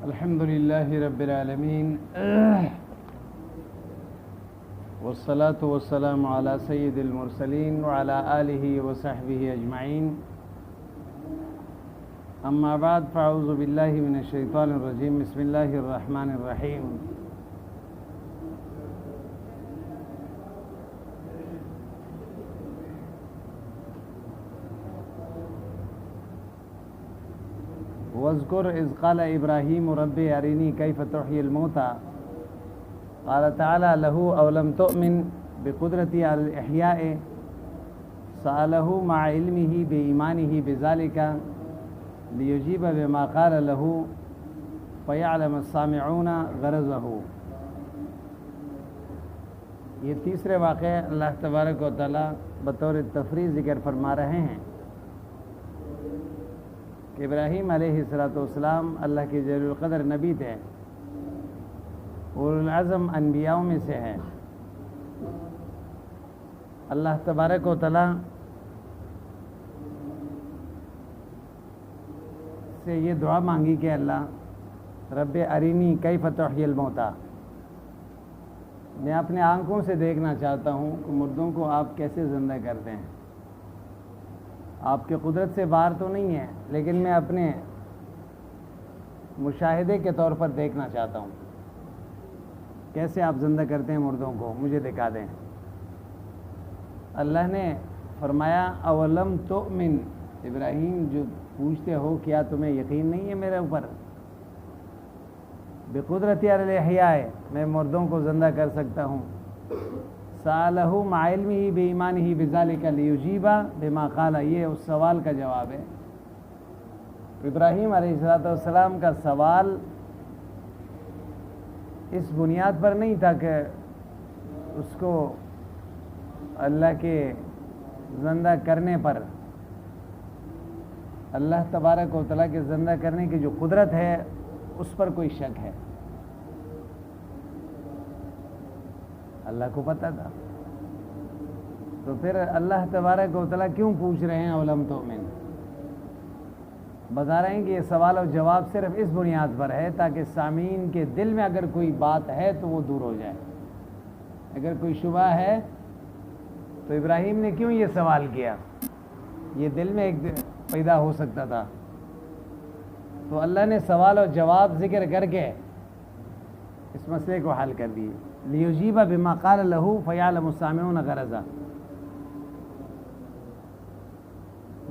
الحمد لله رب العالمين والصلاة والسلام على سيد المرسلين وعلى آله وصحبه أجمعين. أما بعد فأعوذ بالله من الشيطان الرجيم. بسم الله الرحمن الرحيم. واذكر إذ قال إبراهيم رب أرني كيف تحيي الموتى قال تعالى له أولم تؤمن بقدرتي على الإحياء سأله مع علمه بإيمانه بذلك ليجيب بما قال له فيعلم السامعون غرضه. یہ تیسرے واقعے اللہ تبارک و تعالیٰ بطور تفریح ذکر فرما رہے ہیں کہ ابراہیم علیہ السلام اللہ کے جلیل القدر نبی تھے، اولو العزم انبیاؤں میں سے ہیں. اللہ تبارک و تعالیٰ سے یہ دعا مانگی کہ اللہ رب ارینی کیف تحیی الموتیٰ، میں اپنے آنکھوں سے دیکھنا چاہتا ہوں کہ مردوں کو آپ کیسے زندہ کرتے ہیں. آپ کے قدرت سے باہر تو نہیں ہے، لیکن میں اپنے مشاہدے کے طور پر دیکھنا چاہتا ہوں کیسے آپ زندہ کرتے ہیں مردوں کو، مجھے دکھا دیں. اللہ نے فرمایا اولم تؤمن، ابراہیم جو پوچھتے ہو کیا تمہیں یقین نہیں ہے میرے اوپر، بقدرتی علی الاحیاء، میں مردوں کو زندہ کر سکتا ہوں. سألہ مع علمہ بإیمانہ بذلک لیجیب بما قال، یہ اس سوال کا جواب ہے. ابراہیم علیہ السلام کا سوال اس بنیاد پر نہیں تھا کہ اس کو اللہ کے زندہ کرنے پر، اللہ تبارک و تعالیٰ کے زندہ کرنے کی جو قدرت ہے اس پر کوئی شک ہے. اللہ کو پتہ تھا، تو پھر اللہ تبارک و تعالیٰ کیوں پوچھ رہے ہیں اولم تؤمن؟ بتا رہے ہیں کہ یہ سوال و جواب صرف اس بنیاد پر ہے تاکہ سامعین کے دل میں اگر کوئی بات ہے تو وہ دور ہو جائے. اگر کوئی شبہ ہے تو ابراہیم نے کیوں یہ سوال کیا، یہ دل میں ایک پیدا ہو سکتا تھا. تو اللہ نے سوال و جواب ذکر کر کے اس مسئلے کو حل کر دیے. لیجیب بما قال له فیعلم السامعون غرضہ.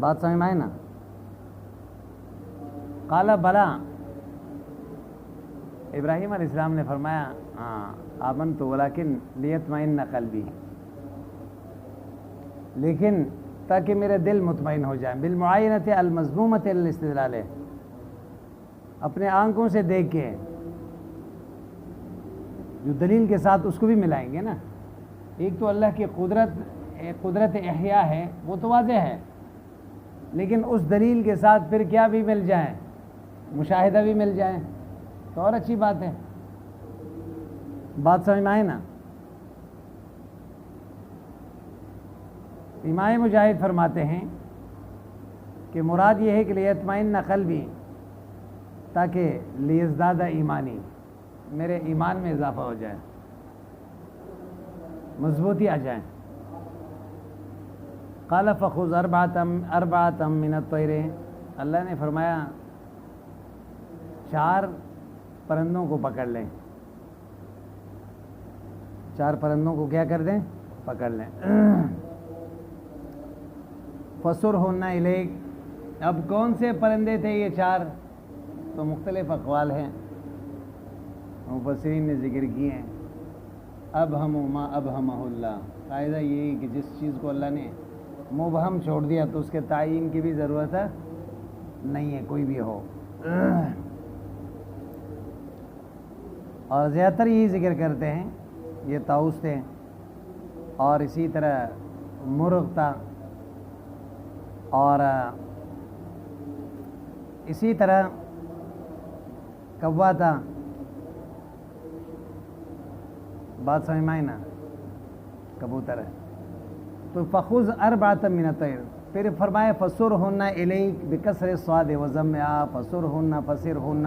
بات سمجھ میں آئے نا؟ قال بلا، ابراہیم علیہ السلام نے فرمایا آمنت ولکن لیطمئن قلبی، لیکن تاکہ میرے دل مطمئن ہو جائے. بالمعائنۃ المذمومۃ للاستدلال، اپنے آنکھوں سے دیکھ کے جو دلیل کے ساتھ اس کو بھی ملائیں گے نا. ایک تو اللہ کی قدرت احیاء ہے، وہ تو واضح ہے، لیکن اس دلیل کے ساتھ پھر کیا بھی مل جائے، مشاہدہ بھی مل جائے تو اور اچھی بات ہے. بات سمجھ میں آئے نا؟ امام مجاہد فرماتے ہیں کہ مراد یہ ہے کہ لیطمئن قلبی، تاکہ لیزداد ایمانی، میرے ایمان میں اضافہ ہو جائے، مضبوطی آ جائے. قال فخذ اربعۃ من الطیر، اللہ نے فرمایا 4 پرندوں کو پکڑ لیں. 4 پرندوں کو کیا کر دیں؟ پکڑ لیں. فصرہن الیک، اب کون سے پرندے تھے یہ 4؟ تو مختلف اقوال ہیں، مفسرین نے ذکر کیے ہیں. ابہم ما ابہمہ اللہ، قاعدہ یہ کہ جس چیز کو اللہ نے مبہم چھوڑ دیا تو اس کے تعین کی بھی ضرورت نہیں ہے، کوئی بھی ہو. اور زیادہ تر یہی ذکر کرتے ہیں، یہ طاؤس تھے، اور اسی طرح مرغ تھا، اور اسی طرح کوا تھا. بات سمجھ میں آئی نا؟ کبوتر ہے. تو فخذ اربعۃ من الطیر، پھر فرمائے فصرہن الیک بکسر الصاد وضم فصرہن فصرہن،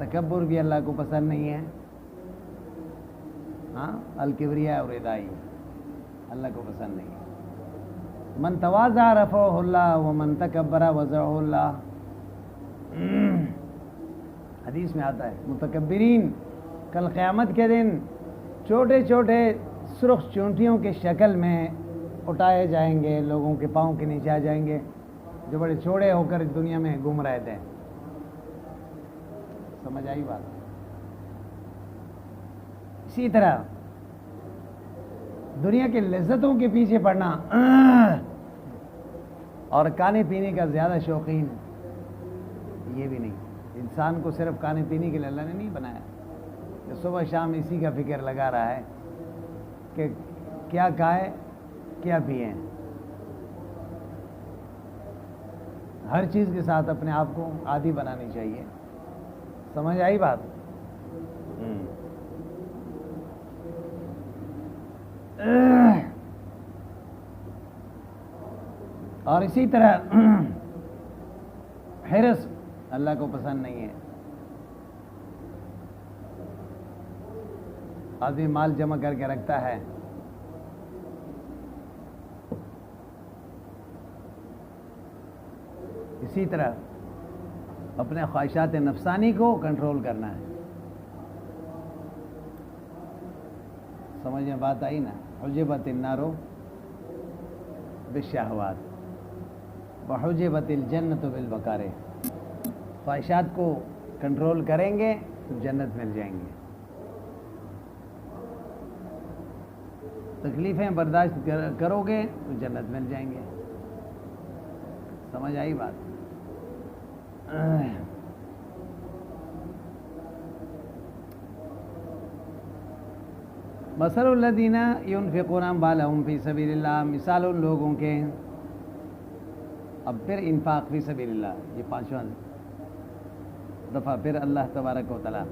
تکبر بھی اللہ کو پسند نہیں ہے. ہاں الکبریاء اور ردائی اللہ کو پسند نہیں ہے. من تواضع رفعہ اللہ ومن تکبر وضعہ اللہ. حدیث میں آتا ہے متکبرین کل قیامت کے دن چھوٹے چھوٹے سرخ چونٹیوں کے شکل میں اٹھائے جائیں گے, لوگوں کے پاؤں کے نیچے آ جائیں گے جو بڑے چھوڑے ہو کر دنیا میں گھوم رہے تھے. سمجھ آئی بات؟ اسی طرح دنیا کی لذتوں کے پیچھے پڑنا اور کھانے پینے کا زیادہ شوقین, یہ بھی نہیں. انسان کو صرف کھانے پینے کے لیے اللہ نے نہیں بنایا کہ صبح شام اسی کا فکر لگا رہا ہے کہ کیا کھائے کیا پیئے. ہر چیز کے ساتھ اپنے آپ کو عادی بنانی چاہیے. سمجھ آئی بات؟ اور اسی طرح حرص اللہ کو پسند نہیں ہے. آدمی مال جمع کر کے رکھتا ہے, اسی طرح اپنے خواہشات نفسانی کو کنٹرول کرنا ہے. سمجھ میں بات آئی نا؟ حجبت النار بالشہوات وحجبت الجنت بالمکارہ. خواہشات کو کنٹرول کریں گے تو جنت مل جائیں گے. تکلیفیں برداشت کرو گے تو جنت مل جائیں گے. سمجھ آئی بات؟ مثل الذین ينفقون اموالهم فی سبیل اللہ. مثال ان لوگوں کے, اب پھر انفاق فی سبیل اللہ, یہ پانچواں دفعہ پھر اللہ تبارک و تعالیٰ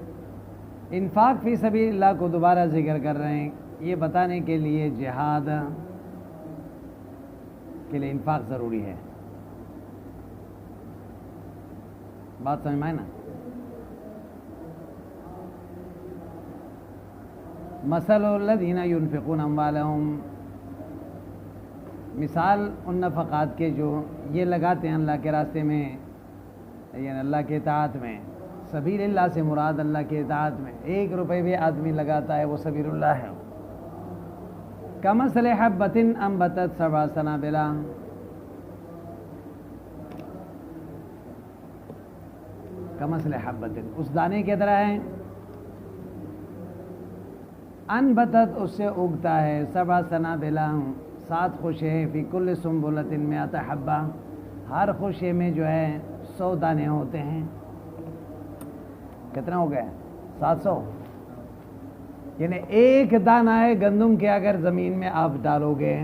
انفاق فی سبیل اللہ کو دوبارہ ذکر کر رہے ہیں, یہ بتانے کے لیے جہاد کے لیے انفاق ضروری ہے. بات سمجھ میں آئے نا؟ مثل الذین ينفقون اموالهم, مثال ان نفقات کے جو یہ لگاتے ہیں اللہ کے راستے میں, یعنی اللہ کے اطاعت میں. سبیل اللہ سے مراد اللہ کے اطاعت میں 1 روپے بھی آدمی لگاتا ہے وہ سبیل اللہ ہے. کمثل حبۃ انبتت 7 سنابل, کمثل حبۃ اس دانے کی طرح ہے, انبتت اس سے اگتا ہے 7 سنابل 7 خوشے, فی کل سنبلۃ 100 حبہ, ہر خوشے میں جو ہے 100 دانے ہوتے ہیں. کتنا ہو گیا؟ 700. یعنی ایک دانہ ہے گندم کے اگر زمین میں آپ ڈالو گے,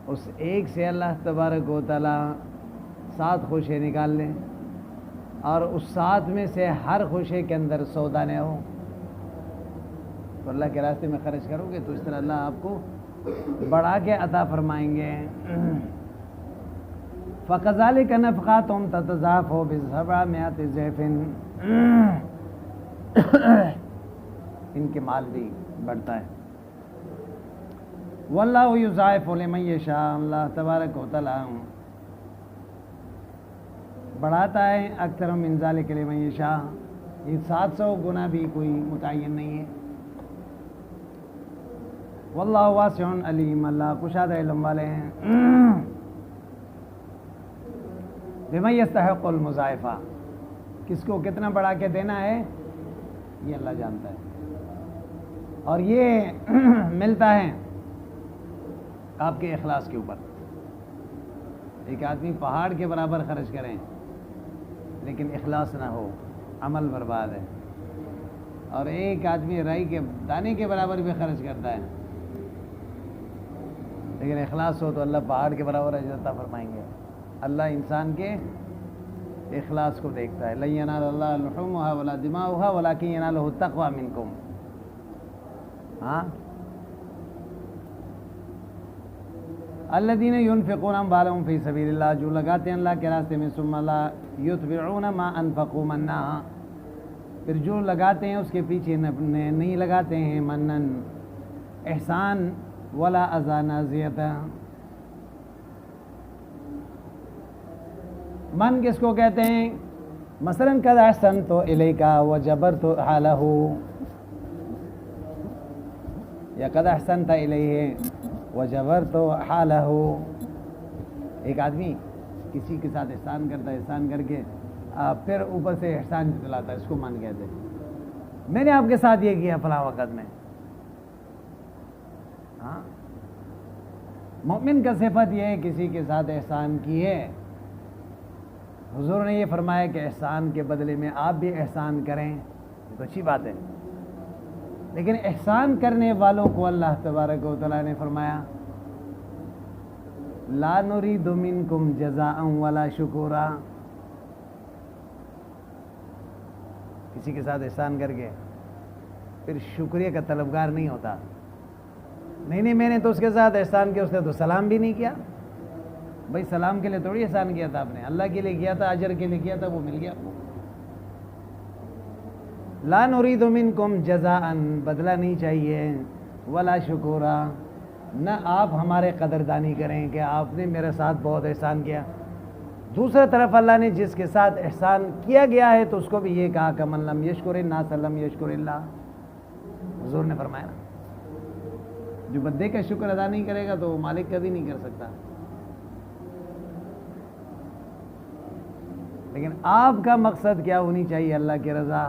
اس ایک سے اللہ تبارک و تعالیٰ 7 خوشے نکال لیں, اور اس 7 میں سے ہر خوشے کے اندر 100 دانے ہو, تو اللہ کے راستے میں خرچ کرو گے تو اس طرح اللہ آپ کو بڑھا کے عطا فرمائیں گے. فَكَذَلِكَ نَفْقَاتُهُمْ تَتَضَاعَفُ ب700 ضِعْفٍ, ان کے مال بھی بڑھتا ہے. وَاللَّهُ يُضَاعِفُ لِمَن يَشَاءُ, اللہ تبارک و تعالیٰ بڑھاتا ہے اکثر من ذلک لمن یشاء. یہ 700 گنا بھی کوئی متعین نہیں ہے. واللہ واسع علیم, اللہ کشادہ علم والے ہیں. بمن یستحق المضاعفہ, کس کو کتنا بڑھا کے دینا ہے یہ اللہ جانتا ہے, اور یہ ملتا ہے آپ کے اخلاص کے اوپر. ایک آدمی پہاڑ کے برابر خرچ کریں لیکن اخلاص نہ ہو, عمل برباد ہے. اور ایک آدمی رائی کے دانے کے برابر بھی خرچ کرتا ہے لیکن اخلاص ہو تو اللہ پہاڑ کے برابر اجر عطا فرمائیں گے. اللہ انسان کے اخلاص کو دیکھتا ہے. لن ینال اللہ لحومها ولا دماؤها ولکن ینالہ التقوی منکم. ہاں الذین ينفقون اموالهم فی سبیل اللہ، جو لگاتے ہیں اللہ کے راستے میں، ثم لا یتبعون ما انفقوا منا، پھر جو لگاتے ہیں اس کے پیچھے نہیں لگاتے ہیں منن احسان ولا اذى نازیتا۔ من کس کو کہتے ہیں؟ مثلا قد احسنت الیک وجبرت حالہ، یا قد احسنت الیہ وجبرت حالہ۔ ایک آدمی کسی کے ساتھ احسان کرتا ہے، احسان کر کے پھر اوپر سے احسان جتلاتا ہے، اس کو من کہتے ہیں۔ میں نے آپ کے ساتھ یہ کیا فلاں وقت میں۔ ہاں، مومن کا صفت یہ ہے کسی کے ساتھ احسان کی ہے۔ حضور نے یہ فرمایا کہ احسان کے بدلے میں آپ بھی احسان کریں، یہ تو اچھی بات ہے، لیکن احسان کرنے والوں کو اللہ تبارک و تعالیٰ نے فرمایا لا نريد منکم جزاء ولا شکورا۔ کسی کے ساتھ احسان کر کے پھر شکریہ کا طلبگار نہیں ہوتا۔ نہیں میں نے تو اس کے ساتھ احسان کیا، اس نے تو سلام بھی نہیں کیا۔ بھائی سلام کے لیے تھوڑی احسان کیا تھا آپ نے، اللہ کے لیے کیا تھا، اجر کے لیے کیا تھا، وہ مل گیا آپ کو۔ لا نريد منکم جزاء، بدلہ نہیں چاہیے، ولا شکورا، نہ آپ ہمارے قدردانی کریں کہ آپ نے میرے ساتھ بہت احسان کیا۔ دوسرے طرف اللہ نے جس کے ساتھ احسان کیا گیا ہے تو اس کو بھی یہ کہا کہ من لم یشکر الناس لم یشکر اللہ۔ حضور نے فرمایا جو بندے کا شکر ادا نہیں کرے گا تو وہ مالک کبھی نہیں کر سکتا۔ لیکن آپ کا مقصد کیا ہونی چاہیے؟ اللہ کی رضا۔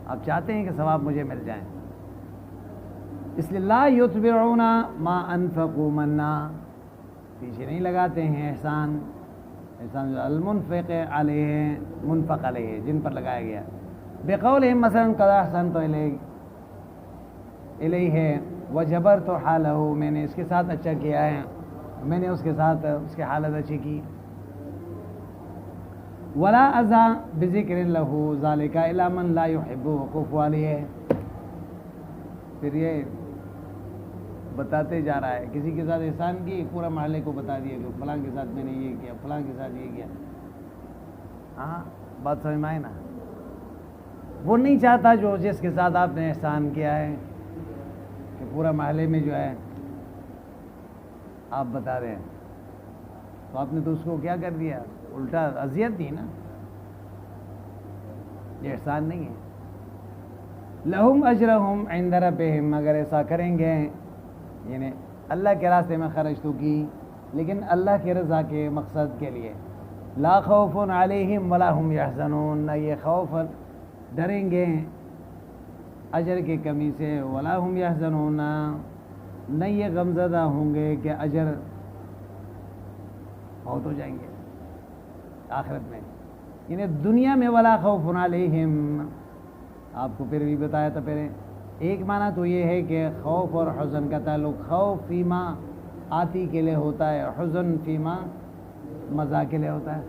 آپ چاہتے ہیں کہ ثواب مجھے مل جائیں، اس لیے لا یتبعون ما انفقوا منا، پیچھے نہیں لگاتے ہیں احسان جو المنفق علیہ، منفق علیہ، جن پر لگایا گیا۔ بقولہم مثلا قد احسنت الیہ وجبرت حالہ، میں نے اس کے ساتھ اچھا کیا ہے، میں نے اس کے ساتھ اس کی حالت اچھی کی۔ ولا اذى بذکر له ذلك الا من لا يحب وقوف علیہ، پھر یہ بتاتے جا رہا ہے کسی کے ساتھ احسان کی، پورا محلے کو بتا دیا کہ فلاں کے ساتھ میں نے یہ کیا، فلاں کے ساتھ یہ کیا۔ ہاں بات سمجھ میں آئی نا؟ وہ نہیں چاہتا جو جس کے ساتھ آپ نے احسان کیا ہے کہ پورا محلے میں جو ہے آپ بتا رہے ہیں، تو آپ نے تو اس کو کیا کر دیا؟ الٹا اذیت دی نا، یہ احسان نہیں ہے۔ لہم اجرہم عند ربہم، اگر ایسا کریں گے یعنی اللہ کے راستے میں خرچ تو کی لیکن اللہ کی رضا کے مقصد کے لیے، لا خوف علیہم ولا ہم یحزنون، نہ یہ خوف ڈریں گے اجر کی کمی سے، ولا ہم یحزنون، نہ یہ غمزدہ ہوں گے کہ اجر بہت ہو جائیں گے آخرت میں، یعنی دنیا میں ولا خوف علیہم۔ آپ کو پھر بھی بتایا تھا پہلے، ایک معنی تو یہ ہے کہ خوف اور حزن کا تعلق خوف فیما آتی کے لیے ہوتا ہے، حزن فیما مزا کے لیے ہوتا ہے،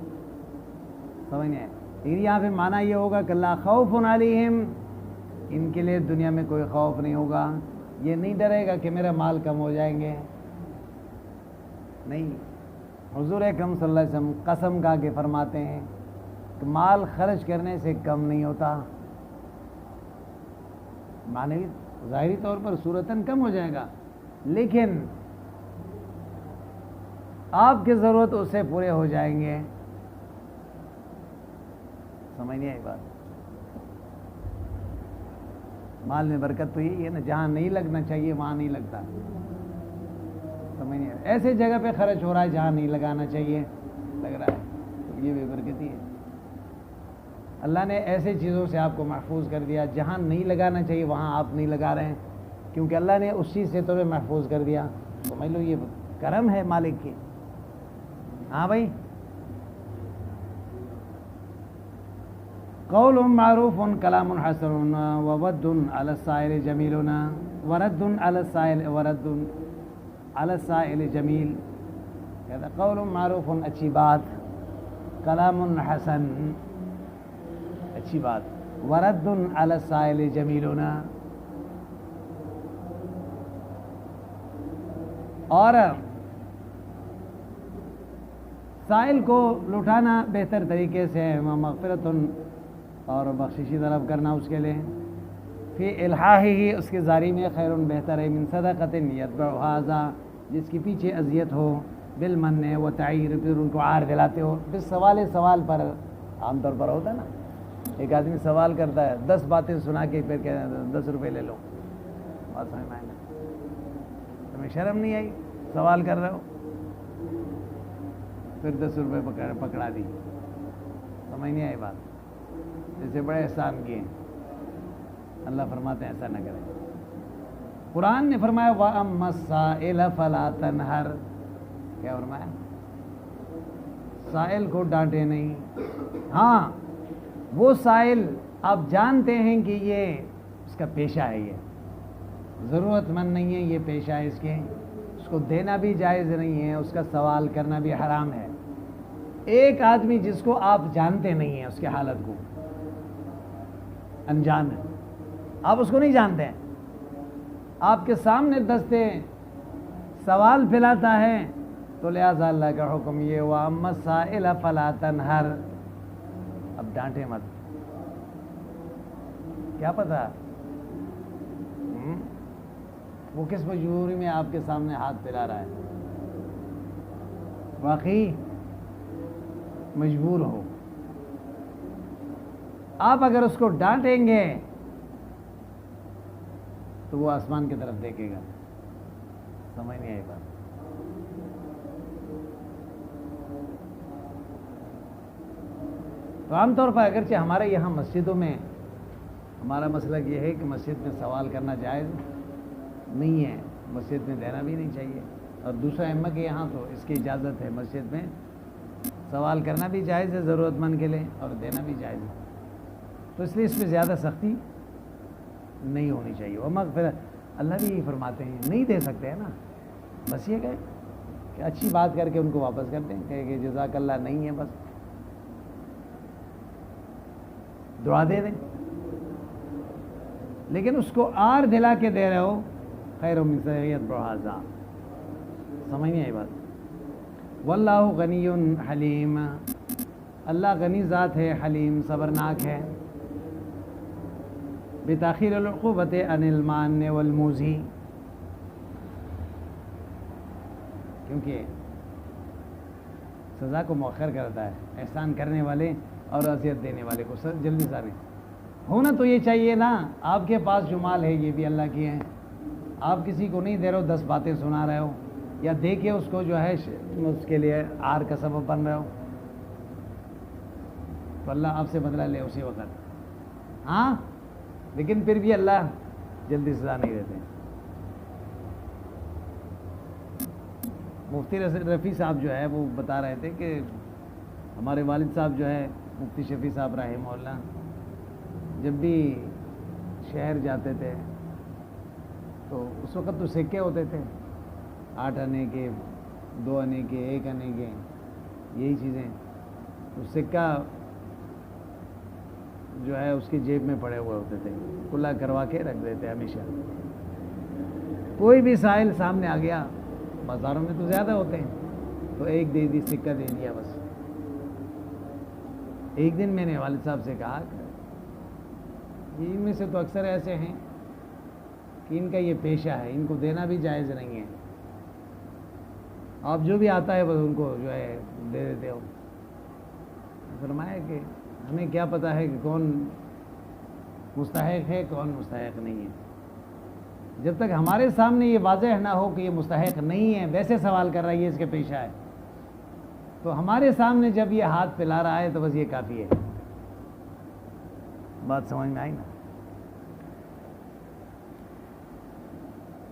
سمجھ نہیں ہے؟ لیکن یہاں پہ معنی یہ ہوگا کہ لا خوف علیہم، ان کے لیے دنیا میں کوئی خوف نہیں ہوگا، یہ نہیں ڈرے گا کہ میرا مال کم ہو جائیں گے، نہیں۔ حضور اکرم صلی اللہ علیہ وسلم قسم کھا کے فرماتے ہیں کہ مال خرچ کرنے سے کم نہیں ہوتا، معنی ظاہری طور پر صورتاً کم ہو جائے گا، لیکن آپ کی ضرورت اس سے پورے ہو جائیں گے۔ سمجھ نہیں آئی بات؟ مال میں برکت تو یہی ہے نا، جہاں نہیں لگنا چاہیے وہاں نہیں لگتا، سمجھ نہیں آئی؟ ایسے جگہ پہ خرچ ہو رہا ہے جہاں نہیں لگانا چاہیے لگ رہا ہے، تو یہ بے برکتی ہے۔ اللہ نے ایسے چیزوں سے آپ کو محفوظ کر دیا، جہاں نہیں لگانا چاہیے وہاں آپ نہیں لگا رہے ہیں، کیونکہ اللہ نے اس چیز سے تمہیں محفوظ کر دیا، سمجھ لو یہ کرم ہے مالک کی۔ ہاں بھائی، قول معروف کلام حسن وود علی السائل جمیل ورد علی السائل جمیل، کہتا قول معروف اچھی بات، کلام حسن اچھی بات، ورد علی السائل جمیل، اور سائل کو لٹانا بہتر طریقے سے ہے، مغفرت اور بخششی طلب کرنا اس کے لیے، فی الحاحہ اس کے زاری میں خیر بہتر ہے، من صدقۃ یتبعھا اذی جس کے پیچھے اذیت ہو، بالمن و تعیر پھر ان کو عار دلاتے ہو، پھر سوال پر عام طور پر ہوتا ہے نا، ایک آدمی سوال کرتا ہے 10 باتیں سنا کے پھر کہتے ہیں 10 روپے لے لو، بات سمجھ میں آئے نا؟ تمہیں شرم نہیں آئی؟ سوال کر رہے ہو پھر 10 روپے پکڑا دی، سمجھ نہیں آئی بات؟ جیسے بڑے احسان کیے، اللہ فرماتے ہیں ایسا نہ کریں۔ قرآن نے فرمایا وَأَمَّا السَّائِلَ فَلَا تَنْهَرْ، کیا فرمایا؟ سائل کو ڈانٹے نہیں۔ ہاں وہ سائل آپ جانتے ہیں کہ یہ اس کا پیشہ ہے، یہ ضرورت مند نہیں ہے، یہ پیشہ ہے اس کے، اس کو دینا بھی جائز نہیں ہے، اس کا سوال کرنا بھی حرام ہے۔ ایک آدمی جس کو آپ جانتے نہیں ہیں، اس کی حالت کو انجان ہے، آپ اس کو نہیں جانتے ہیں، آپ کے سامنے دستے سوال پھیلاتا ہے، تو لہٰذا اللہ کا حکم یہ وَأَمَّا السَّائِلَ فَلَا تَنْهَرْ، اب ڈانٹے مت، کیا پتا وہ کس مجبوری میں آپ کے سامنے ہاتھ پھیلا رہا ہے، واقعی مجبور ہو، آپ اگر اس کو ڈانٹیں گے تو وہ آسمان کی طرف دیکھے گا، سمجھ نہیں آئی بات؟ تو عام طور پر اگرچہ ہمارے یہاں مسجدوں میں ہمارا مسلک یہ ہے کہ مسجد میں سوال کرنا جائز نہیں ہے، مسجد میں دینا بھی نہیں چاہیے، اور دوسرا ائمہ کے یہاں تو اس کی اجازت ہے، مسجد میں سوال کرنا بھی جائز ہے ضرورت مند کے لیے اور دینا بھی جائز ہے، تو اس لیے اس میں زیادہ سختی نہیں ہونی چاہیے۔ وہ مغفرت اللہ بھی یہی فرماتے ہیں، نہیں دے سکتے ہیں نا، بس یہ کہ اچھی بات کر کے ان کو واپس کر دیں کہ جزاک اللہ نہیں ہے، بس دعا دے دیں، لیکن اس کو آر دلا کے دے رہے ہو، خیر من صدقۃ یتبعھا اذی، سمجھ نہیں آئی بات؟ واللہ غنی حلیم، اللہ غنی ذات ہے، حلیم صبرناک ہے، بتاخیر العقوبۃ عن المان والموذی، کیونکہ سزا کو مؤخر کرتا ہے، احسان کرنے والے اور اذیت دینے والے کو جلدی سارے ہونا تو یہ چاہیے نا، آپ کے پاس جو مال ہے یہ بھی اللہ کی ہے، آپ کسی کو نہیں دے رہے ہو، 10 باتیں سنا رہے ہو، یا دے کے اس کو جو ہے اس کے لیے آر کا سبب بن رہے ہو، تو اللہ آپ سے بدلہ لے اسی وقت، ہاں، لیکن پھر بھی اللہ جلدی سزا نہیں دیتے۔ مفتی رفیع صاحب جو ہے وہ بتا رہے تھے کہ ہمارے والد صاحب جو ہے مفتی شفیع صاحب رحمہ اللہ، جب بھی شہر جاتے تھے تو اس وقت تو سکے ہوتے تھے، 8 آنے کے، 2 آنے کے، 1 آنے کے، یہی چیزیں، تو سکہ جو ہے اس کی جیب میں پڑے ہوئے ہوتے تھے، کھلا کروا کے رکھ دیتے ہمیشہ، کوئی بھی سائل سامنے آ گیا، بازاروں میں تو زیادہ ہوتے ہیں، تو ایک دے دی، سکہ دے دیا بس۔ ایک دن میں نے والد صاحب سے کہا کہ ان میں سے تو اکثر ایسے ہیں کہ ان کا یہ پیشہ ہے، ان کو دینا بھی جائز نہیں ہے، آپ جو بھی آتا ہے بس ان کو جو ہے دے دیتے ہو۔ فرمایا کہ ہمیں کیا پتہ ہے کہ کون مستحق ہے کون مستحق نہیں ہے، جب تک ہمارے سامنے یہ واضح نہ ہو کہ یہ مستحق نہیں ہے، ویسے سوال کر رہا ہے یہ اس کے پیشہ ہے، تو ہمارے سامنے جب یہ ہاتھ پھیلا رہا ہے تو بس یہ کافی ہے۔ بات سمجھ میں آئی نا؟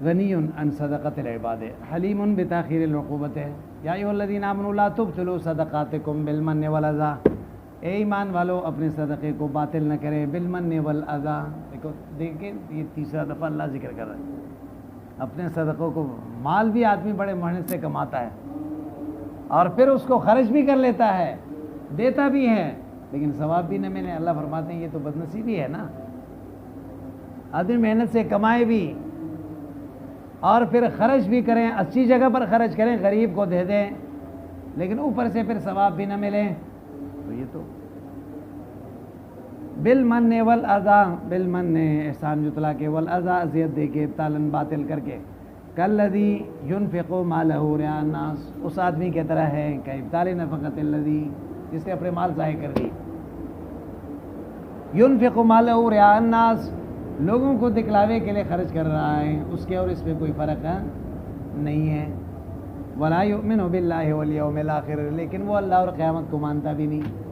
غنی عن صدقۃ العباد حلیم بتاخیر العقوبۃ، یا ایھا الذین آمنوا لا تبطلوا صدقاتکم بالمن والاذی، اے ایمان والو اپنے صدقے کو باطل نہ کرے، بالمن والاذی، دیکھیں یہ تیسرا دفعہ اللہ ذکر کر رہا ہے، اپنے صدقوں کو، مال بھی آدمی بڑے محنت سے کماتا ہے اور پھر اس کو خرچ بھی کر لیتا ہے، دیتا بھی ہے، لیکن ثواب بھی نہ ملے، اللہ فرماتے ہیں یہ تو بد نصیبی ہے نا، آدمی محنت سے کمائے بھی اور پھر خرچ بھی کریں، اچھی جگہ پر خرچ کریں، غریب کو دے دیں، لیکن اوپر سے پھر ثواب بھی نہ ملے تو یہ تو بالمن والاذا، بالمن احسان جتلا کے، والاذا اذیت دے کے، ابطالاً باطل کر کے، کالذی ينفق مالہ رعاء الناس، اس آدمی کی طرح ہے کہ ابطال نفقت الذی، جس نے اپنے مال ضائع کر دی، ينفق مالہ رعاء الناس، لوگوں کو دکھلاوے کے لیے خرچ کر رہا ہے، اس کے اور اس میں کوئی فرق نہیں ہے، ولا یؤمن باللہ والیوم الاخر، لیکن وہ اللہ اور قیامت کو مانتا بھی نہیں،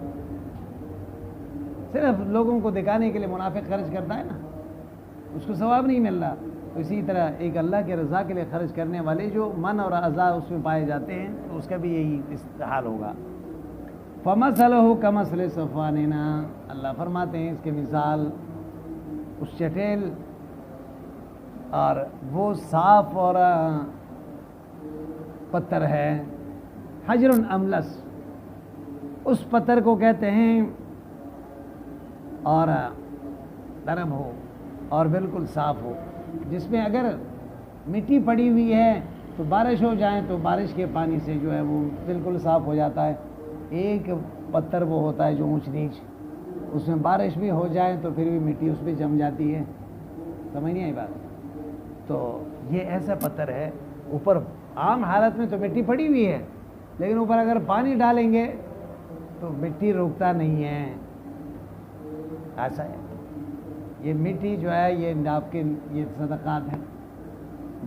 صرف لوگوں کو دکھانے کے لیے منافق خرچ کرتا ہے نا، اس کو ثواب نہیں مل رہا. تو اسی طرح ایک اللہ کے رضا کے لیے خرچ کرنے والے جو من اور اعضاء اس میں پائے جاتے ہیں تو اس کا بھی یہی حال ہوگا. فَمَثَلُهُ كَمَثَلِ صَفْوَانٍ، اللہ فرماتے ہیں اس کی مثال اس چٹیل اور وہ صاف اور پتھر ہے، حجر املس، اس پتھر کو کہتے ہیں، اور نرم ہو اور بالکل صاف ہو، جس میں اگر مٹی پڑی ہوئی ہے تو بارش ہو جائے تو بارش کے پانی سے جو ہے وہ بالکل صاف ہو جاتا ہے. ایک پتھر وہ ہوتا ہے جو اونچ نیچ، اس میں بارش بھی ہو جائے تو پھر بھی مٹی اس پہ جم جاتی ہے، سمجھ نہیں آئی بات؟ تو یہ ایسا پتھر ہے، اوپر عام حالت میں تو مٹی پڑی ہوئی ہے، لیکن اوپر اگر پانی ڈالیں گے تو مٹی روکتا نہیں ہے، ایسا ہے. یہ مٹی جو ہے یہ آپ کے یہ صدقات ہیں،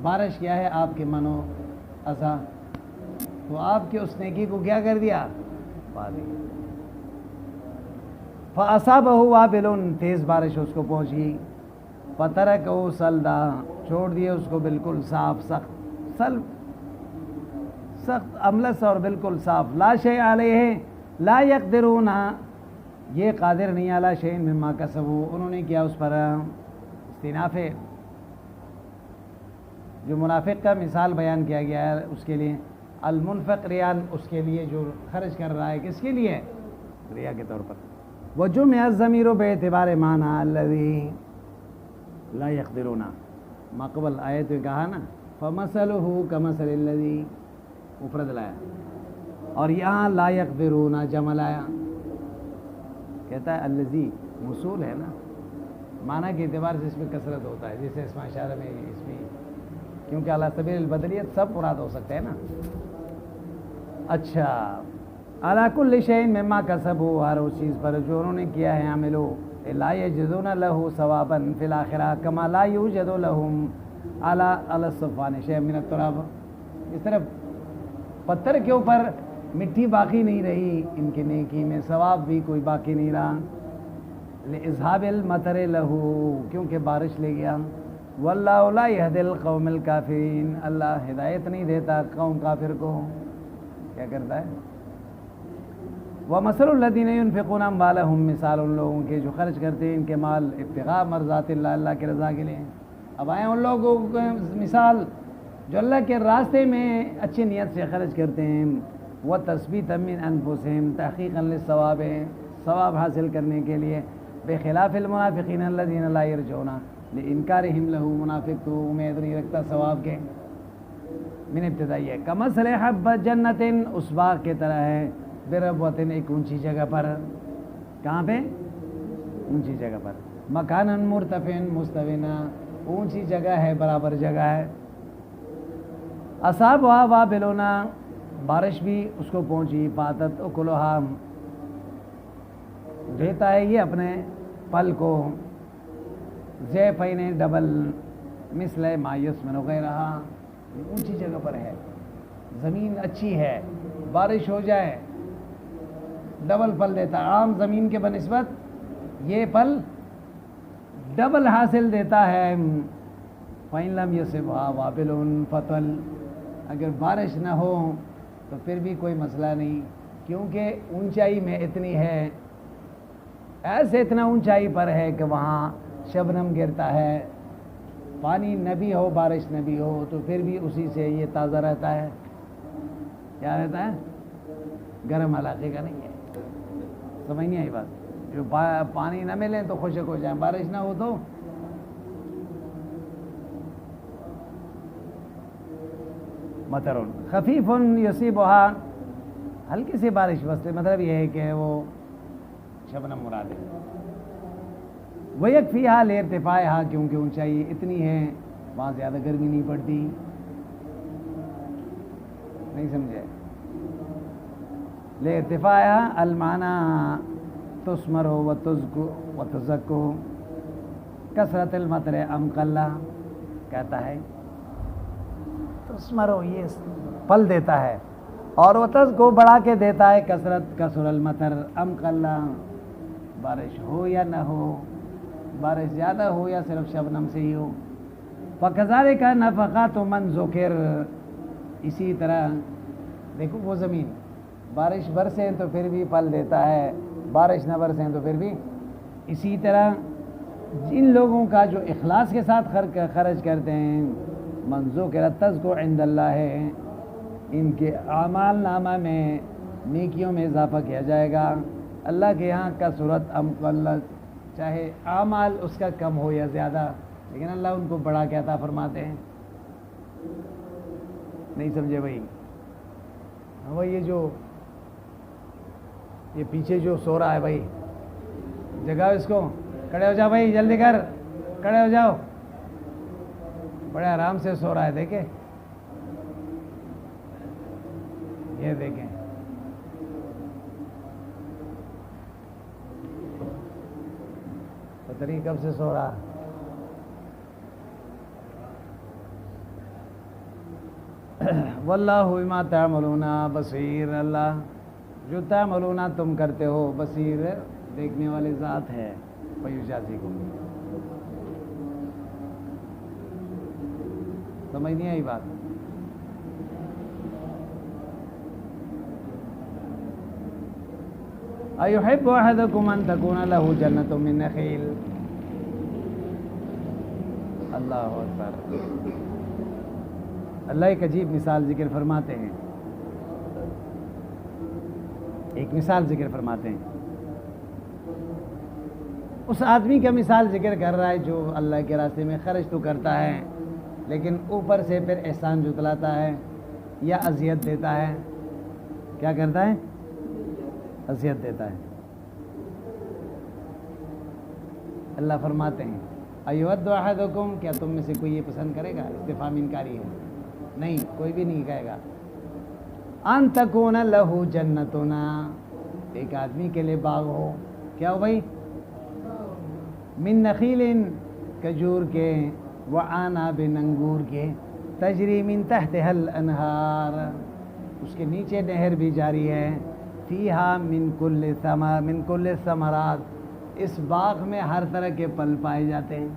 بارش کیا ہے آپ کے من و اعضاء، تو آپ کے اس نیکی کو کیا کر دیا، فَأَصَابَهُ وَابِلٌ، تیز بارش اس کو پہنچی، فَتَرَكَهُ صَلْدًا، چھوڑ دیے اس کو بالکل صاف، سخت سخت املس اور بالکل صاف. لا شیء علیہ لا یقدرون، یہ قادر نہیں علی شیء مما کسبوا، انہوں نے کیا اس پر استئناف ہے. جو منافق کا مثال بیان کیا گیا ہے اس کے لیے، المنفق ریان، اس کے لیے جو خرچ کر رہا ہے کس کے لیے، ریا کے طور پر. وجمع الضمیر باعتبار معنی الذی لا یقدرون، ما قبل آیت میں کہا نا فمثلہ کمثل الذی، مفرد لایا، اور یہاں لا یقدرون جمع لایا. کہتا ہے الذی موصول ہے نا، معنی کے اعتبار سے اس میں کثرت ہوتا ہے، جیسے اسم اشارہ میں اس میں، کیونکہ علی سبیل البدلیت سب مراد ہو سکتے ہیں نا. اچھا، علی کل شیء مما کسبوا، ہر اس چیز پر جو انہوں نے کیا ہے، عملو لا یجدون له ثوابا فی الاخرہ کما لا یوجد لهم علی الصفوان شیء من التراب. اس طرح پتھر کے اوپر مٹی باقی نہیں رہی، ان کی نیکی میں ثواب بھی کوئی باقی نہیں رہا. لِإِذْهَابِ الْمَطَرِ لَهُ، کیونکہ بارش لے گیا. وَاللَّهُ لَا يَهْدِي الْقَوْمَ الْكَافِرِينَ، اللہ ہدایت نہیں دیتا قوم کافر کو. کیا کرتا ہے؟ وَمَثَلُ الَّذِينَ يُنْفِقُونَ أَمْوَالَهُمْ، مثال ان لوگوں کے جو خرچ کرتے ہیں ان کے مال ابتغاء مرضات اللہ، اللہ کے رضا کے لیے. اب آئیں ان لوگوں کو مثال جو اللہ کے راستے میں اچھی نیت سے خرچ کرتے ہیں، وَتَثْبِيتًا مِّنْ أَنفُسِهِمْ تَحْقِيقًا لِلثَّوَابِ، ثواب حاصل کرنے کے لیے. بخلاف المنافقین الذین لا یرجون لانکارہم لہ، منافق تو امید نہیں رکھتا ثواب کے. من ابتدائی ہے کمثل حبۃ جنت، اس باغ کے طرح ہے، بربوۃ، ایک اونچی جگہ پر. کہاں پہ؟ اونچی جگہ پر. مکانا مرتفع مستوینا، اونچی جگہ ہے، برابر جگہ ہے. اصابھا وابل، بارش بھی اس کو پہنچی. فاتت اکلھا، دیتا ہے یہ اپنے پل کو. ضعفین، ڈبل. مثل ما یثمر غیرہا، اونچی جگہ پر ہے، زمین اچھی ہے، بارش ہو جائے ڈبل پل دیتا. عام زمین کے بنسبت یہ پل ڈبل حاصل دیتا ہے. فَإِن لَمْ يَصِبْهَا وَابِلٌ فَطَلٌ، اگر بارش نہ ہو تو پھر بھی کوئی مسئلہ نہیں، کیونکہ اونچائی میں اتنی ہے، ایسے اتنا اونچائی پر ہے کہ وہاں شبنم گرتا ہے. پانی نہ بھی ہو، بارش نہ بھی ہو تو پھر بھی اسی سے یہ تازہ رہتا ہے. کیا رہتا ہے؟ گرم علاقے کا نہیں ہے. سمجھ نہیں آئی بات؟ جو پانی نہ ملے تو خشک ہو جائیں، بارش نہ ہو تو مطر خفیف یصیبھا، ہلکی سی بارش بس، مطلب یہ ہے کہ وہ شبنم مراد ہے. وَيَكْفِيهَا لِارْتِفَاعِهَا، کیونکہ اونچائی اتنی ہے وہاں زیادہ گرمی نہیں پڑتی. نہیں سمجھے؟ لِارْتِفَاعِهَا المعنى تُثْمَرُ وَتُزَكُّ کثرت المطر ام قلہ، کہتا ہے تُثْمَرُ یہ پھل دیتا ہے، اور وَتَزْكُ بڑھا کے دیتا ہے، کثر المطر ام قلہ، بارش ہو یا نہ ہو، بارش زیادہ ہو یا صرف شبنم سے ہی ہو. فَكَذَلِكَ نَفَقَاتُ مَنْ ذُكِرَ، اسی طرح دیکھو وہ زمین بارش برسے تو پھر بھی پھل دیتا ہے، بارش نہ برسے تو پھر بھی. اسی طرح جن لوگوں کا جو اخلاص کے ساتھ خرچ کرتے ہیں، مَنْ ذُكِرَ تَذْكُرُ عِنْدَ اللَّهِ، ان کے اعمال نامہ میں نیکیوں میں اضافہ کیا جائے گا اللہ کے یہاں. کا صورت ام قلت، چاہے اعمال اس کا کم ہو یا زیادہ، لیکن اللہ ان کو بڑا کے عطا فرماتے ہیں. نہیں سمجھے بھائی؟ وہ یہ پیچھے جو سو رہا ہے بھائی، جگاؤ اس کو، کھڑے ہو جاؤ بھائی، جلدی کر، کھڑے ہو جاؤ. بڑے آرام سے سو رہا ہے، دیکھیں یہ دیکھیں. پتہ نہیں کب سے سو رہا. واللہ بما تعملون بصیر، اللہ جو تعملون تم کرتے ہو، بصیر دیکھنے والے ذات ہے. فیجازیکم، سمجھ نہیں آئی بات؟ ایحب احدکم ان تکون له جنۃ من نخیل. اللہ اکبر. اللہ ایک عجیب مثال ذکر فرماتے ہیں، ایک مثال ذکر فرماتے ہیں. اس آدمی کا مثال ذکر کر رہا ہے جو اللہ کے راستے میں خرچ تو کرتا ہے، لیکن اوپر سے پھر احسان جتلاتا ہے یا اذیت دیتا ہے. کیا کرتا ہے؟ اذیت دیتا ہے. اللہ فرماتے ہیں ایود احدکم، کیا تم میں سے کوئی یہ پسند کرے گا؟ استفہام انکاری ہے، نہیں، کوئی بھی نہیں کہے گا. ان تکون لہ جنتنا، ایک آدمی کے لیے باغ ہو. کیا ہو بھائی؟ من نخیل، کھجور کے، وعنب، انگور کے، تجری من تحتها الانہار، اس کے نیچے نہر بھی جاری ہے. فیہا من کل ثمرات، اس باغ میں ہر طرح کے پھل پائے جاتے ہیں.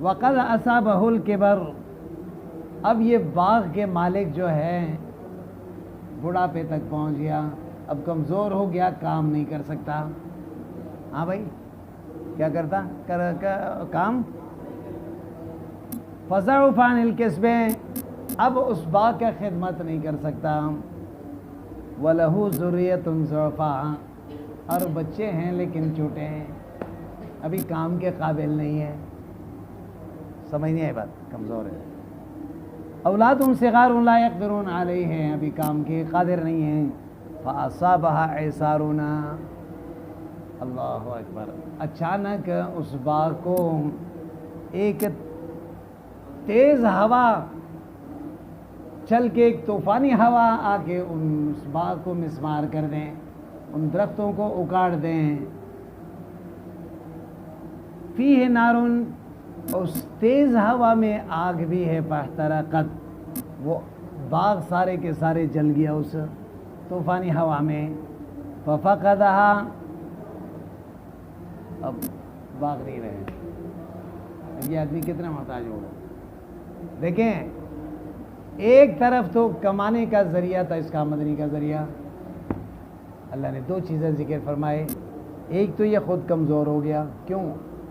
وقد اصابہ الکبر، اب یہ باغ کے مالک جو ہے بڑھاپے تک پہنچ گیا، اب کمزور ہو گیا، کام نہیں کر سکتا. ہاں بھائی، کیا کرتا کام؟ فضعف عن الکسب، اب اس باغ کا خدمت نہیں کر سکتا. وَلَهُ ذُرِّيَّةٌ ضُعَفَاءُ، اور بچے ہیں لیکن چھوٹے ہیں، ابھی کام کے قابل نہیں ہے. سمجھ نہیں آئی بات؟ کمزور ہے. اولاد صغار لا يقدرون علیہ، ابھی کام کے قادر نہیں ہیں. فَأَصَابَهَا عِصَارُنَا، اللہ اکبر. اچانک اس باغ کو ایک تیز ہوا چل کے، ایک طوفانی ہوا آ کے اس باغ کو مسمار کر دیں، ان درختوں کو اکاڑ دیں. فیہ نارن، اس تیز ہوا میں آگ بھی ہے. فاحترقت، وہ باغ سارے کے سارے جل گیا اس طوفانی ہوا میں. ففقدہا، اب باغ نہیں رہے. یہ آدمی کتنا محتاج ہوگا. دیکھیں، ایک طرف تو کمانے کا ذریعہ تھا، اس کا آمدنی کا ذریعہ. اللہ نے دو چیزیں ذکر فرمائے. ایک تو یہ خود کمزور ہو گیا. کیوں؟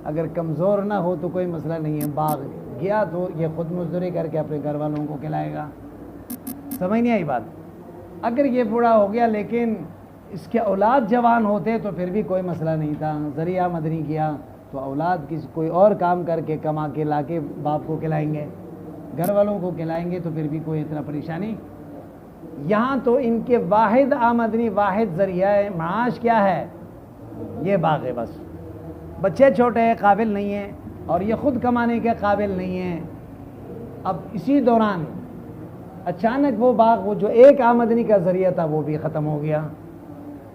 اگر کمزور نہ ہو تو کوئی مسئلہ نہیں ہے، باغ گیا تو یہ خود مزدوری کر کے اپنے گھر والوں کو کھلائے گا. سمجھ نہیں آئی بات؟ اگر یہ بوڑھا ہو گیا لیکن اس کے اولاد جوان ہوتے تو پھر بھی کوئی مسئلہ نہیں تھا. ذریعہ آمدنی کیا تو اولاد کوئی اور کام کر کے کما کے لا کے باپ کو کھلائیں گے، گھر والوں کو کھلائیں گے، تو پھر بھی کوئی اتنا پریشانی یہاں تو ان کے واحد آمدنی، واحد ذریعہ معاش کیا ہے؟ یہ باغ ہے بس۔ بچے چھوٹے ہیں، قابل نہیں ہیں، اور یہ خود کمانے کے قابل نہیں ہیں۔ اب اسی دوران اچانک وہ باغ، وہ جو ایک آمدنی کا ذریعہ تھا، وہ بھی ختم ہو گیا۔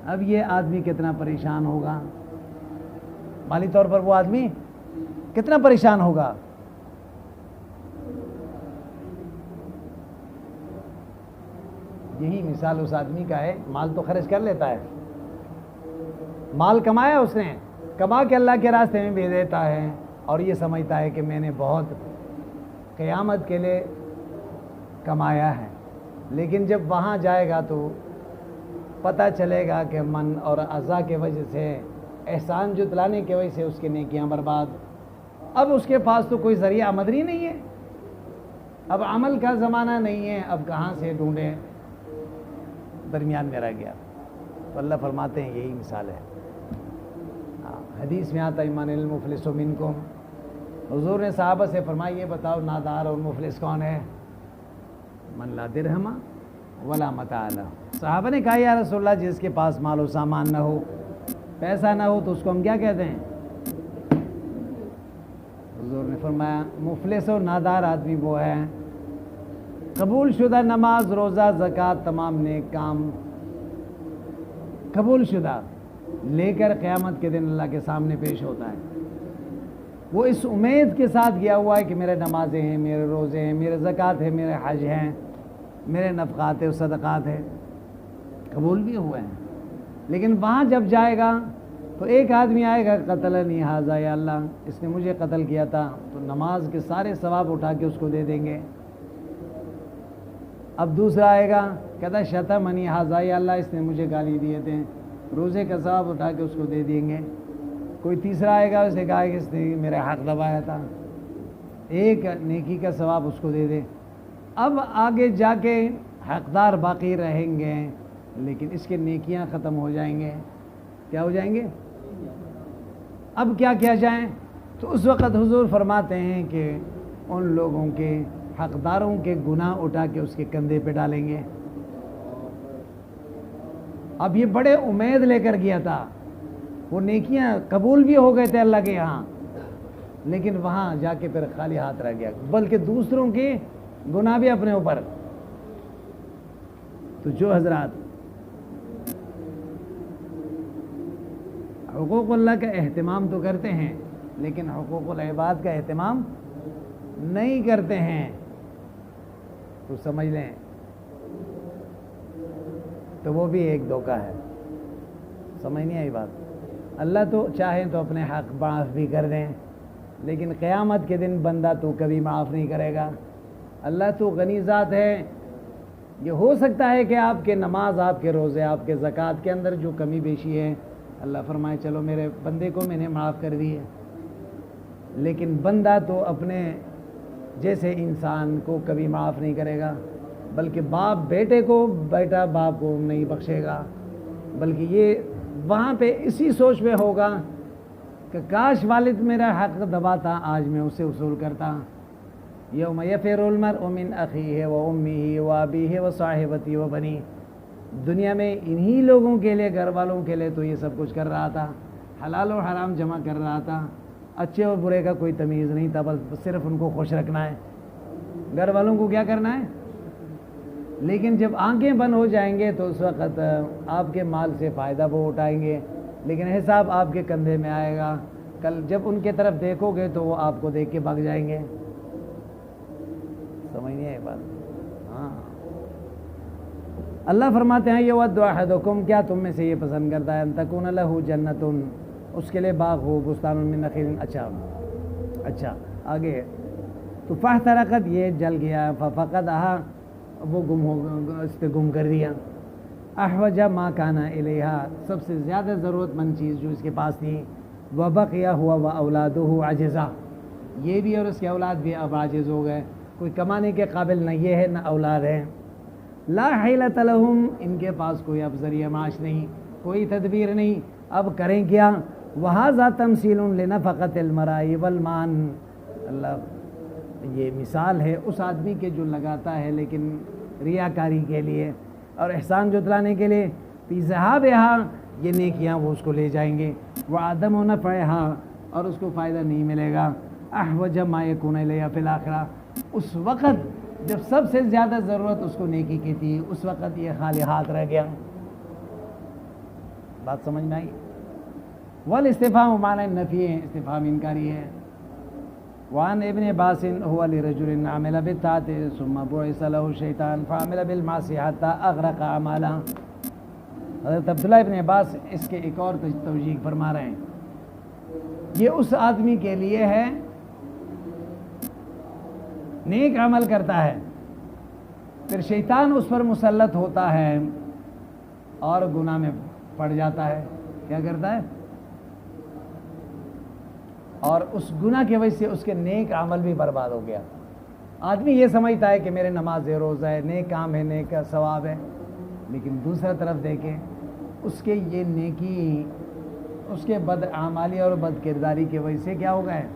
اب یہ آدمی کتنا پریشان ہوگا، مالی طور پر وہ آدمی کتنا پریشان ہوگا۔ یہی مثال اس آدمی کا ہے، مال تو خرچ کر لیتا ہے، مال کمایا اس نے، کما کے اللہ کے راستے میں بھیج دیتا ہے، اور یہ سمجھتا ہے کہ میں نے بہت قیامت کے لیے کمایا ہے۔ لیکن جب وہاں جائے گا تو پتہ چلے گا کہ من اور عزا کی وجہ سے، احسان جتلانے کی وجہ سے اس کی نیکیاں برباد۔ اب اس کے پاس تو کوئی ذریعہ آمدنی نہیں ہے، اب عمل کا زمانہ نہیں ہے، اب کہاں سے ڈھونڈیں، درمیان میں رہ گیا۔ تو اللہ فرماتے ہیں یہی مثال ہے۔ حدیث میں آتا ہے من المفلس منکم، حضور نے صحابہ سے فرمایا یہ بتاؤ نادار اور مفلس کون ہے؟ من لا درہم ولا متاع لہ۔ صحابہ نے کہا یا رسول اللہ جس کے پاس مال و سامان نہ ہو، پیسہ نہ ہو، تو اس کو ہم کیا کہتے ہیں؟ حضور نے فرمایا مفلس و نادار آدمی وہ ہے قبول شدہ نماز، روزہ، زکوٰۃ، تمام نیک کام قبول شدہ لے کر قیامت کے دن اللہ کے سامنے پیش ہوتا ہے۔ وہ اس امید کے ساتھ گیا ہوا ہے کہ میرے نمازیں ہیں، میرے روزے ہیں، میرے زکوٰۃ ہے، میرے حج ہیں، میرے نفقات و صدقات ہیں، قبول بھی ہوئے ہیں۔ لیکن وہاں جب جائے گا تو ایک آدمی آئے گا قتلنی ھذا، یا اللہ اس نے مجھے قتل کیا تھا، تو نماز کے سارے ثواب اٹھا کے اس کو دے دیں گے۔ اب دوسرا آئے گا کہتا شتمنی ھذا، یا اللہ اس نے مجھے گالی دیے تھے، روزے کا ثواب اٹھا کے اس کو دے دیں گے۔ کوئی تیسرا آئے گا، اسے کہا کہ اس نے میرا حق دبایا تھا، ایک نیکی کا ثواب اس کو دے دے۔ اب آگے جا کے حقدار باقی رہیں گے، لیکن اس کے نیکیاں ختم ہو جائیں گے۔ کیا ہو جائیں گے؟ اب کیا کیا جائیں؟ تو اس وقت حضور فرماتے ہیں کہ ان لوگوں کے حقداروں کے گناہ اٹھا کے اس کے کندھے پہ ڈالیں گے۔ اب یہ بڑے امید لے کر گیا تھا، وہ نیکیاں قبول بھی ہو گئے تھے اللہ کے یہاں، لیکن وہاں جا کے پھر خالی ہاتھ رہ گیا، بلکہ دوسروں کے گناہ بھی اپنے اوپر۔ تو جو حضرات حقوق اللہ کا اہتمام تو کرتے ہیں، لیکن حقوق العباد کا اہتمام نہیں کرتے ہیں، تو سمجھ لیں تو وہ بھی ایک دھوکہ ہے۔ سمجھ نہیں آئی بات؟ اللہ تو چاہیں تو اپنے حق معاف بھی کر دیں، لیکن قیامت کے دن بندہ تو کبھی معاف نہیں کرے گا۔ اللہ تو غنی ذات ہے، یہ ہو سکتا ہے کہ آپ کے نماز، آپ کے روزے، آپ کے زکوٰۃ کے اندر جو کمی بیشی ہے، اللہ فرمائے چلو میرے بندے کو میں نے معاف کر دی ہے، لیکن بندہ تو اپنے جیسے انسان کو کبھی معاف نہیں کرے گا، بلکہ باپ بیٹے کو، بیٹا باپ کو نہیں بخشے گا، بلکہ یہ وہاں پہ اسی سوچ میں ہوگا کہ کاش والد میرا حق دباتا، آج میں اسے وصول کرتا۔ یوم یفر المرء من اخیہ و امہ و ابیہ و صاحبتہ و بنیہ۔ دنیا میں انہی لوگوں کے لیے، گھر والوں کے لیے تو یہ سب کچھ کر رہا تھا، حلال و حرام جمع کر رہا تھا، اچھے اور برے کا کوئی تمیز نہیں تھا، بس صرف ان کو خوش رکھنا ہے، گھر والوں کو کیا کرنا ہے۔ لیکن جب آنکھیں بند ہو جائیں گے تو اس وقت آپ کے مال سے فائدہ وہ اٹھائیں گے، لیکن حساب آپ کے کندھے میں آئے گا۔ کل جب ان کے طرف دیکھو گے تو وہ آپ کو دیکھ کے بھاگ جائیں گے۔ سمجھ نہیں آئی بات؟ ہاں، اللہ فرماتے ہیں یود احدکم، کیا تم میں سے یہ پسند کرتا ہے ان تکون لہ جنۃ، اس کے لیے باغ ہو، بستان من نخیل۔ اچھا آگے تو فاحترقت، یہ جل گیا، ففقدھا، وہ گم ہو، اس پہ گم کر دیا۔ احوج ما کان الیہا، سب سے زیادہ ضرورت مند چیز جو اس کے پاس تھی، وبقی ہوا واولادہ عاجزا، یہ بھی اور اس کے اولاد بھی اب عاجز ہو گئے، کوئی کمانے کے قابل نہ یہ ہے نہ اولاد ہے۔ لا حیلۃ لہم، ان کے پاس کوئی اب ذریعہ معاش نہیں، کوئی تدبیر نہیں، اب کریں کیا؟ وہذا تمثیل لنفقۃ المراء والمان، اللہ یہ مثال ہے اس آدمی کے جو لگاتا ہے لیکن ریاکاری کے لیے اور احسان جتلانے کے لیے، فی ذہابہا یہ نیکیاں وہ اس کو لے جائیں گے، وعدم نفعہا اور اس کو فائدہ نہیں ملے گا، احوج ما یکون الیہ فی الآخرہ اس وقت جب سب سے زیادہ ضرورت اس کو نیکی کی تھی اس وقت یہ خالی ہاتھ رہ گیا۔ بات سمجھ میں آئی؟ والاستفہام معنی نفی ہے، استفہام انکاری ہے۔ وعن ابن عباس هو لرجل عمل بالطاعة ثم بعث له الشیطان فعمل بالمعصیة حتى اغرق اعمالا۔ حضرت عبداللہ ابن عباس اس کے ایک اور توجیہ فرما رہے ہیں، یہ اس آدمی کے لیے ہے نیک عمل کرتا ہے، پھر شیطان اس پر مسلط ہوتا ہے اور گناہ میں پڑ جاتا ہے۔ کیا کرتا ہے؟ اور اس گناہ کی وجہ سے اس کے نیک عمل بھی برباد ہو گیا۔ آدمی یہ سمجھتا ہے کہ میرے نماز ہے، روزہ ہے، نیک کام ہے، نیک ثواب ہے، لیکن دوسرا طرف دیکھیں اس کے یہ نیکی اس کے بد اعمالی اور بد کرداری کی وجہ سے کیا ہو گئے؟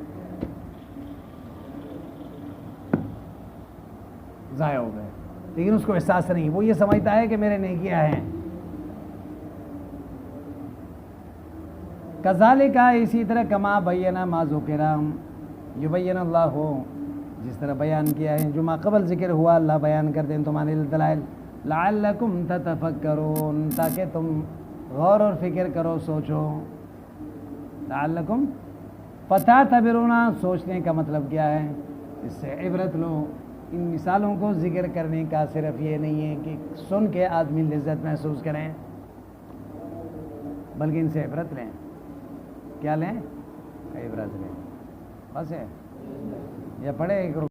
ضائع ہو گئے، لیکن اس کو احساس نہیں، وہ یہ سمجھتا ہے کہ میرے نیکیاں ہیں۔ کذالک اسی طرح کما بینا ما ذکر یبین اللہ ہو جس طرح بیان کیا ہے جو ما قبل ذکر ہوا اللہ بیان کر دیں تمہارے دلائل لعلکم تتفکرون تاکہ تم غور اور فکر کرو، سوچو۔ لعلکم فتعتبرون سوچنے کا مطلب کیا ہے؟ اس سے عبرت لو۔ ان مثالوں کو ذکر کرنے کا صرف یہ نہیں ہے کہ سن کے آدمی لذت محسوس کریں، بلکہ ان سے عبرت لیں۔ کیا لیں؟ عبرت لیں۔ بس ہے یا پڑھے ایک